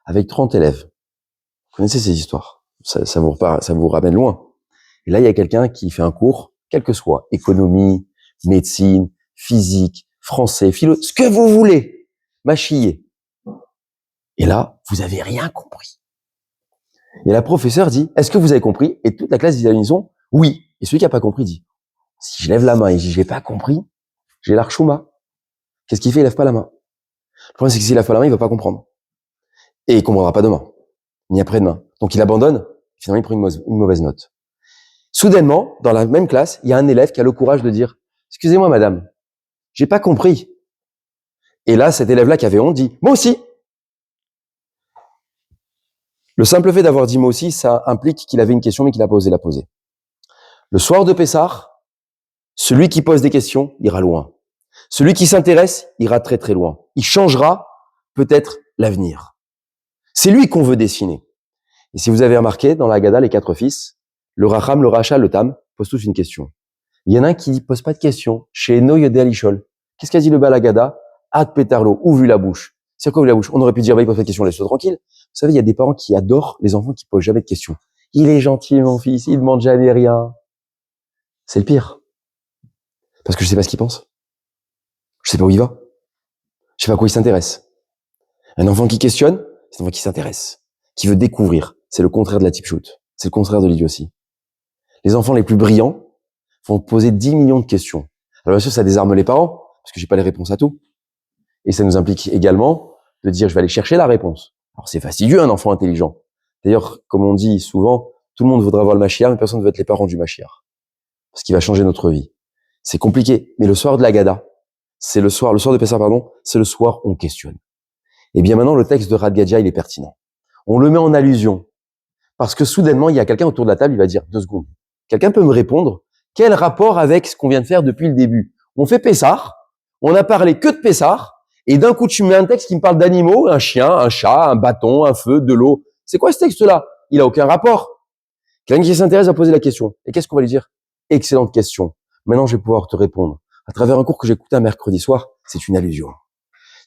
S1: avec 30 élèves. Vous connaissez ces histoires. Ça vous ramène loin. Et là, il y a quelqu'un qui fait un cours, quel que soit, économie, médecine, physique, français, philo, ce que vous voulez, mâchiller. Et là, vous avez rien compris. Et la professeure dit, est-ce que vous avez compris? Et toute la classe dit à l'unisson, oui. Et celui qui a pas compris dit, si je lève la main et je dis, j'ai pas compris, j'ai l'archouma. Qu'est-ce qu'il fait? Il lève pas la main. Le problème, c'est que s'il lève pas la main, il va pas comprendre. Et il comprendra pas demain, ni après-demain. Donc il abandonne, finalement il prend une mauvaise note. Soudainement, dans la même classe, il y a un élève qui a le courage de dire, excusez-moi madame, j'ai pas compris. Et là, cet élève-là qui avait honte dit, moi aussi. Le simple fait d'avoir dit moi aussi, ça implique qu'il avait une question mais qu'il a pas osé la poser. Le soir de Pessah, celui qui pose des questions ira loin. Celui qui s'intéresse ira très très loin. Il changera peut-être l'avenir. C'est lui qu'on veut dessiner. Et si vous avez remarqué, dans la Haggadah, les 4 fils, le Racham, le Rachel, le Tam, posent tous une question. Il y en a un qui pose pas de question. Chez Eno Yodé Alishol. Qu'est-ce qu'a dit le Baal Haggadah? Ad Petarlo, ou vu la bouche. C'est quoi vu la bouche? On aurait pu dire, bah, il pose pas de question, laisse-le tranquille. Vous savez, il y a des parents qui adorent les enfants qui posent jamais de questions. Il est gentil, mon fils, il demande jamais rien. C'est le pire. Parce que je sais pas ce qu'il pense. Je sais pas où il va. Je sais pas à quoi il s'intéresse. Un enfant qui questionne, c'est un enfant qui s'intéresse, qui veut découvrir. C'est le contraire de la type shoot. C'est le contraire de l'idiotie. Les enfants les plus brillants vont poser 10 millions de questions. Alors bien sûr, ça désarme les parents, parce que j'ai pas les réponses à tout. Et ça nous implique également de dire, je vais aller chercher la réponse. Alors c'est fastidieux, un enfant intelligent. D'ailleurs, comme on dit souvent, tout le monde voudrait avoir le Mashiach, mais personne ne veut être les parents du Mashiach. Parce qu'il va changer notre vie. C'est compliqué. Mais le soir de la Gada, c'est le soir de Pessah, pardon, c'est le soir où on questionne. Et bien maintenant, le texte de Rad Gadya, il est pertinent. On le met en allusion. Parce que soudainement, il y a quelqu'un autour de la table, il va dire 2 secondes. Quelqu'un peut me répondre, quel rapport avec ce qu'on vient de faire depuis le début? On fait Pessah, on a parlé que de Pessah, et d'un coup, tu mets un texte qui me parle d'animaux, un chien, un chat, un bâton, un feu, de l'eau. C'est quoi ce texte-là? Il a aucun rapport. Quelqu'un qui s'intéresse va poser la question. Et qu'est-ce qu'on va lui dire? Excellente question. Maintenant, je vais pouvoir te répondre. À travers un cours que j'écoutais un mercredi soir, c'est une allusion.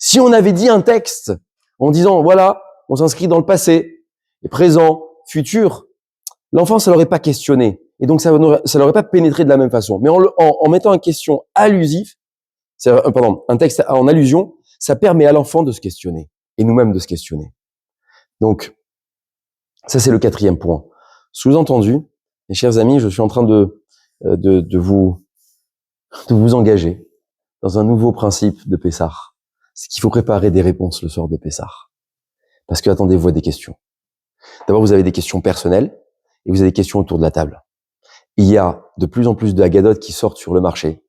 S1: Si on avait dit un texte en disant, voilà, on s'inscrit dans le passé, et présent, futur, l'enfant, ça l'aurait pas questionné. Et donc, ça l'aurait pas pénétré de la même façon. Mais en mettant une question allusive, un texte en allusion, ça permet à l'enfant de se questionner. Et nous-mêmes de se questionner. Donc, ça, c'est le 4e point. Sous-entendu, mes chers amis, je suis en train de vous engager dans un nouveau principe de Pessah. C'est qu'il faut préparer des réponses le soir de Pessah. Parce que, attendez-vous à des questions. D'abord, vous avez des questions personnelles et vous avez des questions autour de la table. Il y a de plus en plus de haggadot qui sortent sur le marché.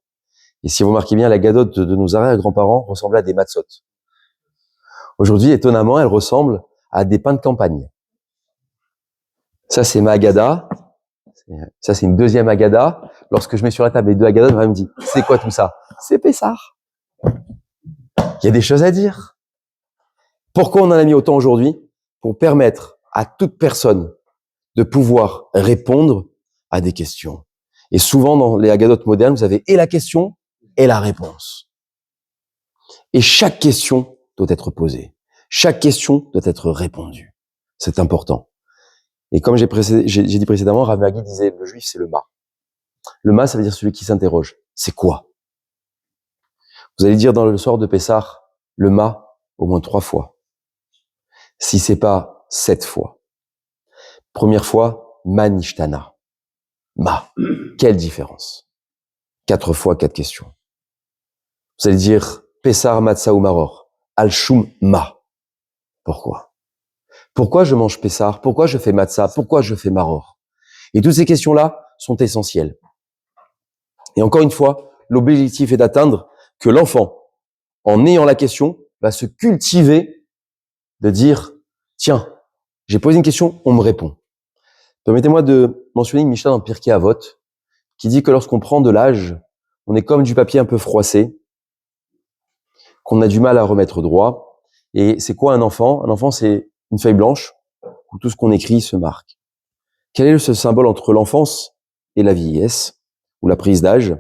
S1: Et si vous remarquez bien, la haggadot de nos arrière-grands-parents ressemblait à des matzot. Aujourd'hui, étonnamment, elle ressemble à des pains de campagne. Ça, c'est ma Haggadah. Ça, c'est une deuxième Haggadah. Lorsque je mets sur la table les 2 haggadot, elle me dit, c'est quoi tout ça? C'est Pessah. Il y a des choses à dire. Pourquoi on en a mis autant aujourd'hui? Pour permettre à toute personne de pouvoir répondre à des questions. Et souvent, dans les haggadot modernes, vous avez et la question et la réponse. Et chaque question doit être posée. Chaque question doit être répondue. C'est important. Et comme j'ai dit précédemment, Rav Mergui disait, le juif, c'est le ma. Le ma, ça veut dire celui qui s'interroge. C'est quoi? Vous allez dire dans le soir de Pessah, le ma, au moins 3 fois. Si c'est pas 7 fois. Première fois, manishtana. Ma. Quelle différence? 4 fois, 4 questions. Vous allez dire Pessar Matzah ou Maror. Al-Shum Ma. Pourquoi? Pourquoi je mange Pessar? Pourquoi je fais Matzah? Pourquoi je fais Maror? Et toutes ces questions-là sont essentielles. Et encore une fois, l'objectif est d'atteindre que l'enfant, en ayant la question, va se cultiver de dire, tiens, j'ai posé une question, on me répond. Permettez-moi de mentionner une Mishnah dans Pirkei Avot, qui dit que lorsqu'on prend de l'âge, on est comme du papier un peu froissé, qu'on a du mal à remettre droit. Et c'est quoi un enfant? Un enfant, c'est une feuille blanche où tout ce qu'on écrit se marque. Quel est ce symbole entre l'enfance et la vieillesse, ou la prise d'âge?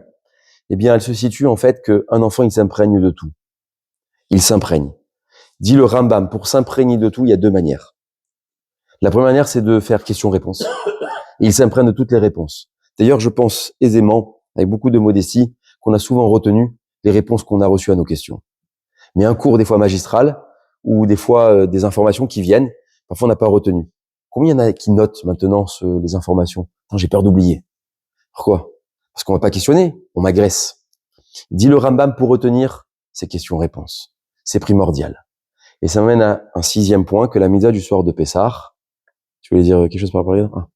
S1: Eh bien, elle se situe en fait qu'un enfant, il s'imprègne de tout. Il s'imprègne. Dit le Rambam, pour s'imprégner de tout, il y a deux manières. La première manière, c'est de faire question-réponse. Et il s'imprègne de toutes les réponses. D'ailleurs, je pense aisément, avec beaucoup de modestie, qu'on a souvent retenu les réponses qu'on a reçues à nos questions. Mais un cours, des fois magistral, ou des fois des informations qui viennent, parfois on n'a pas retenu. Combien il y en a qui notent maintenant les informations? Attends, j'ai peur d'oublier. Pourquoi? Parce qu'on va pas questionner, on m'agresse. Dit le Rambam, pour retenir ces questions-réponses. C'est primordial. Et ça m'amène à un sixième point, que la mitzvah du soir de Pessah. Tu voulais dire quelque chose par rapport à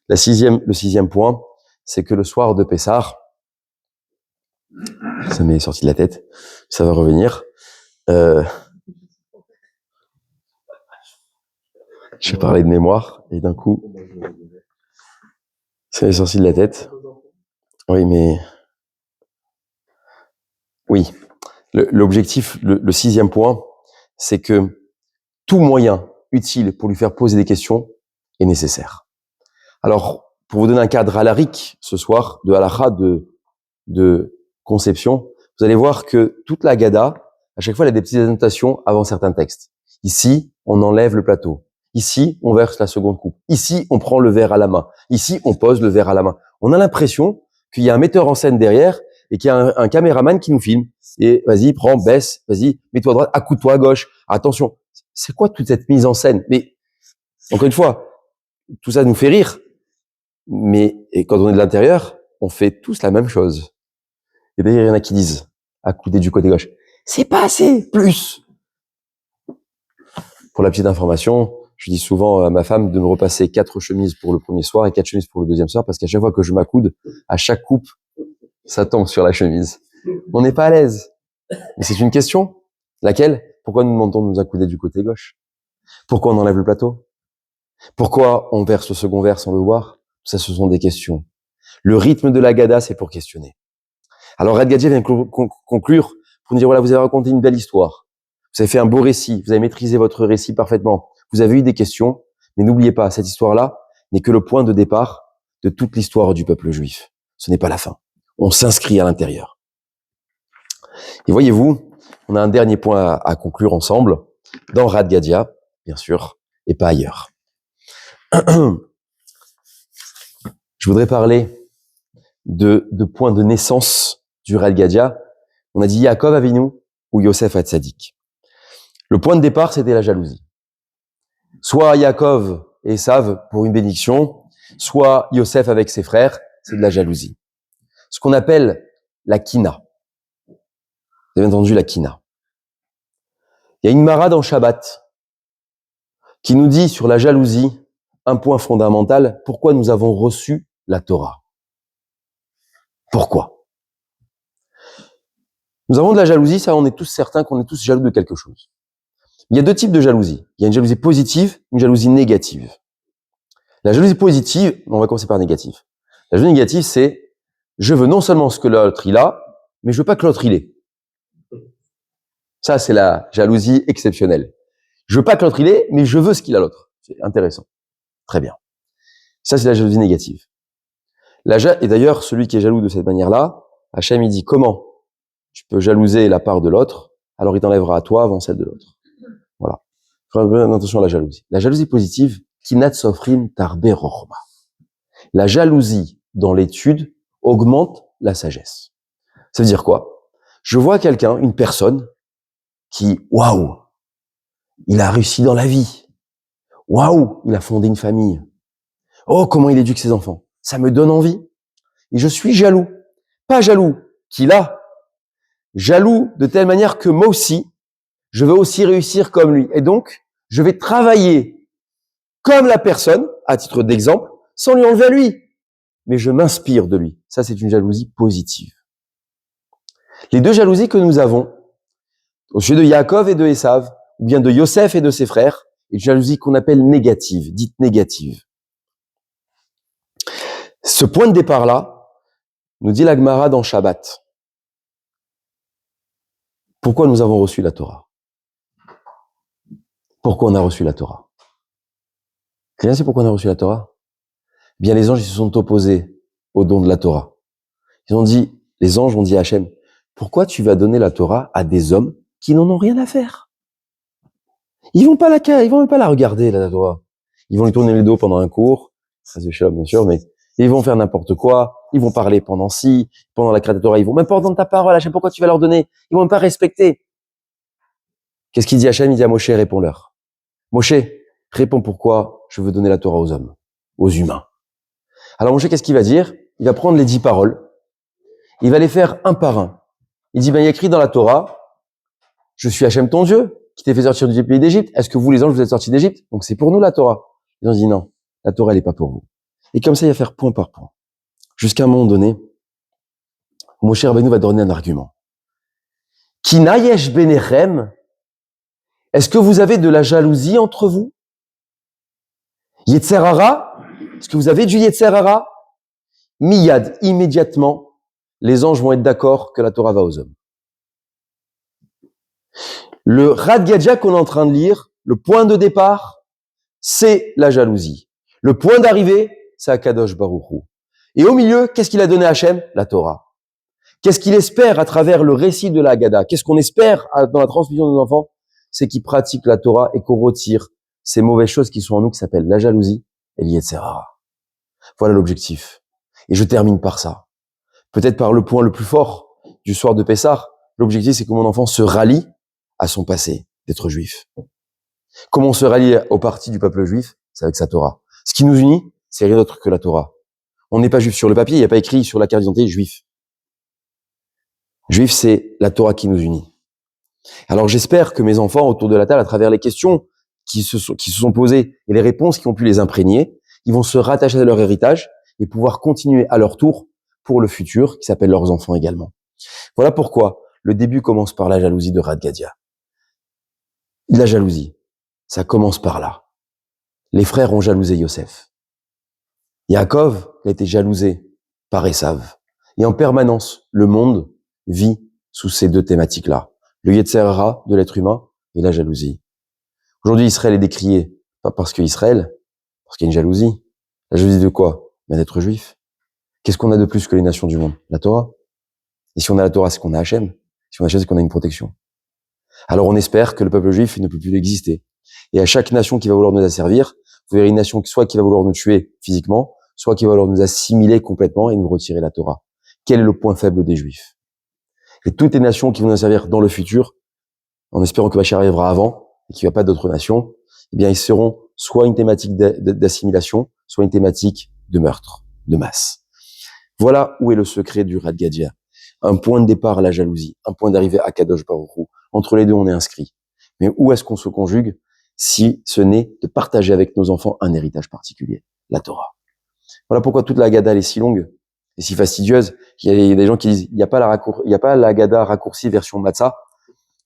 S1: le sixième point, c'est que le soir de Pessah, ça m'est sorti de la tête, ça va revenir. J'ai parlé de mémoire, et d'un coup, ça m'est sorti de la tête. Oui, mais... Oui. L'objectif, le sixième point, c'est que tout moyen utile pour lui faire poser des questions est nécessaire. Alors, pour vous donner un cadre halakhique ce soir, de halakha, de conception, vous allez voir que toute la Haggadah, à chaque fois, elle a des petites annotations avant certains textes. Ici, on enlève le plateau. Ici, on verse la seconde coupe. Ici, on prend le verre à la main. Ici, on pose le verre à la main. On a l'impression qu'il y a un metteur en scène derrière et qu'il y a un caméraman qui nous filme. Et vas-y, prends, baisse, vas-y, mets-toi à droite, accoude-toi à gauche. Attention. C'est quoi toute cette mise en scène? Mais, encore une fois, tout ça nous fait rire. Mais et quand on est de l'intérieur, on fait tous la même chose. Et d'ailleurs, il y en a qui disent, accouder du côté gauche, c'est pas assez, plus. Pour la petite information, je dis souvent à ma femme de me repasser 4 chemises pour le premier soir et 4 chemises pour le deuxième soir, parce qu'à chaque fois que je m'accoude, à chaque coupe, ça tombe sur la chemise. On n'est pas à l'aise. Mais c'est une question. Laquelle? Pourquoi nous demandons de nous accouder du côté gauche? Pourquoi on enlève le plateau? Pourquoi on verse le second verre sans le voir? Ça, ce sont des questions. Le rythme de la Haggadah, c'est pour questionner. Alors, Rav Gadya vient conclure pour nous dire, voilà, vous avez raconté une belle histoire. Vous avez fait un beau récit. Vous avez maîtrisé votre récit parfaitement. Vous avez eu des questions. Mais n'oubliez pas, cette histoire-là n'est que le point de départ de toute l'histoire du peuple juif. Ce n'est pas la fin. On s'inscrit à l'intérieur. Et voyez-vous, on a un dernier point à conclure ensemble, dans Rav Gadya, bien sûr, et pas ailleurs. Je voudrais parler de points de naissance du Rav Gadya. On a dit Yaakov Avinu ou Yosef Hatzadik. Le point de départ, c'était la jalousie. Soit Yaakov et Esav pour une bénédiction, soit Yosef avec ses frères, c'est de la jalousie. Ce qu'on appelle la kina. Vous avez entendu la kina. Il y a une mara dans Shabbat qui nous dit sur la jalousie un point fondamental, pourquoi nous avons reçu la Torah. Pourquoi? Nous avons de la jalousie, ça on est tous certains qu'on est tous jaloux de quelque chose. Il y a deux types de jalousie. Il y a une jalousie positive, une jalousie négative. La jalousie positive, on va commencer par négative. La jalousie négative, c'est je veux non seulement ce que l'autre il a, mais je veux pas que l'autre il ait. Ça, c'est la jalousie exceptionnelle. Je veux pas que l'autre il ait, mais je veux ce qu'il a l'autre. C'est intéressant. Très bien. Ça, c'est la jalousie négative. Et d'ailleurs, celui qui est jaloux de cette manière-là, Hachem, il dit comment tu peux jalouser la part de l'autre, alors il t'enlèvera à toi avant celle de l'autre. Voilà. Faut faire attention à la jalousie. La jalousie positive, kinat sofrim tarbe rochma. La jalousie dans l'étude augmente la sagesse. Ça veut dire quoi? Je vois quelqu'un, une personne, qui, waouh, il a réussi dans la vie. Waouh, il a fondé une famille. Oh, comment il éduque ses enfants. Ça me donne envie. Et je suis jaloux. Pas jaloux qu'il a, jaloux de telle manière que moi aussi, je veux aussi réussir comme lui. Et donc, je vais travailler comme la personne, à titre d'exemple, sans lui enlever à lui. Mais je m'inspire de lui. Ça, c'est une jalousie positive. Les deux jalousies que nous avons, au sujet de Yaakov et de Esav, ou bien de Yosef et de ses frères, est une jalousie qu'on appelle négative, dite négative. Ce point de départ-là, nous dit la Gemara dans Shabbat. Pourquoi nous avons reçu la Torah? Pourquoi on a reçu la Torah? Quelqu'un sait pourquoi on a reçu la Torah? Bien, les anges, ils se sont opposés au don de la Torah. Les anges ont dit à Hachem, pourquoi tu vas donner la Torah à des hommes qui n'en ont rien à faire? Ils vont même pas la regarder, la Torah. Ils vont lui tourner le dos pendant un cours, ça c'est Shalom, bien sûr, mais ils vont faire n'importe quoi, ils vont parler pendant la création de Torah, ils vont même pas entendre ta parole, Hachem, pourquoi tu vas leur donner? Ils vont même pas respecter. Qu'est-ce qu'il dit Hachem? Il dit à Moshe, réponds-leur. Moshe, réponds pourquoi je veux donner la Torah aux hommes, aux humains. Alors Moshe, qu'est-ce qu'il va dire? Il va prendre les 10 paroles, il va les faire un par un. Il dit, il y a écrit dans la Torah, je suis Hachem ton Dieu, qui t'ai fait sortir du pays d'Égypte. Est-ce que vous, les anges, vous êtes sortis d'Égypte? Donc c'est pour nous la Torah. Ils ont dit non, la Torah, elle est pas pour vous. Et comme ça, il va faire point par point. Jusqu'à un moment donné, Moshe Rabbeinu va donner un argument. Kina yesh benechem? Est-ce que vous avez de la jalousie entre vous? Yetzer hara? Est-ce que vous avez du Yetzer hara? Miyad, immédiatement, les anges vont être d'accord que la Torah va aux hommes. Le Rad Gadja qu'on est en train de lire, le point de départ, c'est la jalousie. Le point d'arrivée, c'est Akadosh Baruch Hu. Et au milieu, qu'est-ce qu'il a donné à Hachem? La Torah. Qu'est-ce qu'il espère à travers le récit de la Haggadah? Qu'est-ce qu'on espère dans la transmission de nos enfants? C'est qu'ils pratiquent la Torah et qu'on retire ces mauvaises choses qui sont en nous, qui s'appellent la jalousie et l'Yetzer hara. Voilà l'objectif. Et je termine par ça. Peut-être par le point le plus fort du soir de Pessah. L'objectif, c'est que mon enfant se rallie à son passé d'être juif. Comment on se rallie au parti du peuple juif? C'est avec sa Torah. Ce qui nous unit, c'est rien d'autre que la Torah. On n'est pas juif sur le papier, il n'y a pas écrit sur la carte d'identité juif. Juif, c'est la Torah qui nous unit. Alors j'espère que mes enfants autour de la table, à travers les questions qui se sont posées et les réponses qui ont pu les imprégner, ils vont se rattacher à leur héritage et pouvoir continuer à leur tour pour le futur, qui s'appelle leurs enfants également. Voilà pourquoi le début commence par la jalousie de Rad Gadya. La jalousie, ça commence par là. Les frères ont jalousé Yosef. Yaakov a été jalousé par Esav. Et en permanence, le monde vit sous ces deux thématiques-là. Le Yetzer hara de l'être humain et la jalousie. Aujourd'hui, Israël est décrié, pas parce qu'il y a une jalousie. La jalousie de quoi? Ben, d'être juif. Qu'est-ce qu'on a de plus que les nations du monde? La Torah. Et si on a la Torah, c'est qu'on a Hachem. Si on a Hachem, c'est qu'on a une protection. Alors on espère que le peuple juif ne peut plus exister. Et à chaque nation qui va vouloir nous asservir, vous verrez une nation soit qui va vouloir nous tuer physiquement, soit qui va vouloir nous assimiler complètement et nous retirer la Torah. Quel est le point faible des Juifs? Et toutes les nations qui vont nous servir dans le futur, en espérant que Bachar arrivera avant et qu'il n'y a pas d'autres nations, eh bien, ils seront soit une thématique d'assimilation, soit une thématique de meurtre, de masse. Voilà où est le secret du Rad Gadya. Un point de départ, la jalousie. Un point d'arrivée, Akadosh Baruch Hu. Entre les deux, on est inscrit. Mais où est-ce qu'on se conjugue si ce n'est de partager avec nos enfants un héritage particulier? La Torah. Voilà pourquoi toute la Haggadah est si longue et si fastidieuse. Il y a des gens qui disent, il n'y a pas la Haggadah raccourcie version Matzah.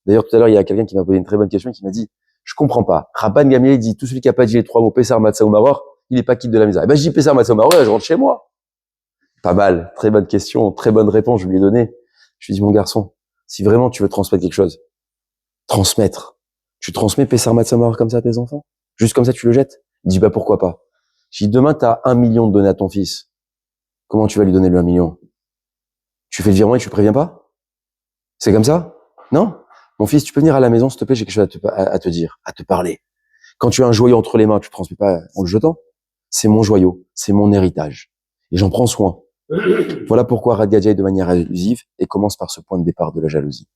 S1: D'ailleurs, tout à l'heure, il y a quelqu'un qui m'a posé une très bonne question et qui m'a dit, je comprends pas. Rabban Gamliel dit, tout celui qui a pas dit les 3 mots Pessar, Matzah ou Maror, il est pas quitte de la misère. Eh ben, je dis Pessar, Matzah ou Maror et je rentre chez moi. Pas mal. Très bonne question, très bonne réponse, je lui ai donné. Je lui ai dit, mon garçon, si vraiment tu veux transmettre quelque chose, transmettre. Tu transmets Pessar, Matzah ou Maror comme ça à tes enfants? Juste comme ça, tu le jettes? Il dit, bah, pourquoi pas? Je dis, demain, t'as 1 million de donner à ton fils. Comment tu vas lui donner le 1 million? Tu fais le virement et tu préviens pas? C'est comme ça? Non? Mon fils, tu peux venir à la maison, s'il te plaît, j'ai quelque chose à te dire, à te parler. Quand tu as un joyau entre les mains, tu ne transmets pas en le jetant. C'est mon joyau, c'est mon héritage. Et j'en prends soin. Voilà pourquoi Rad Gadya est de manière allusive et commence par ce point de départ de la jalousie.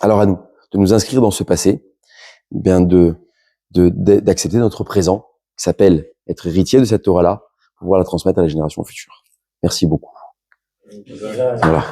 S1: Alors à nous, de nous inscrire dans ce passé, bien d'accepter notre présent, qui s'appelle être héritier de cette Torah-là, pour pouvoir la transmettre à la génération future. Merci beaucoup. Voilà.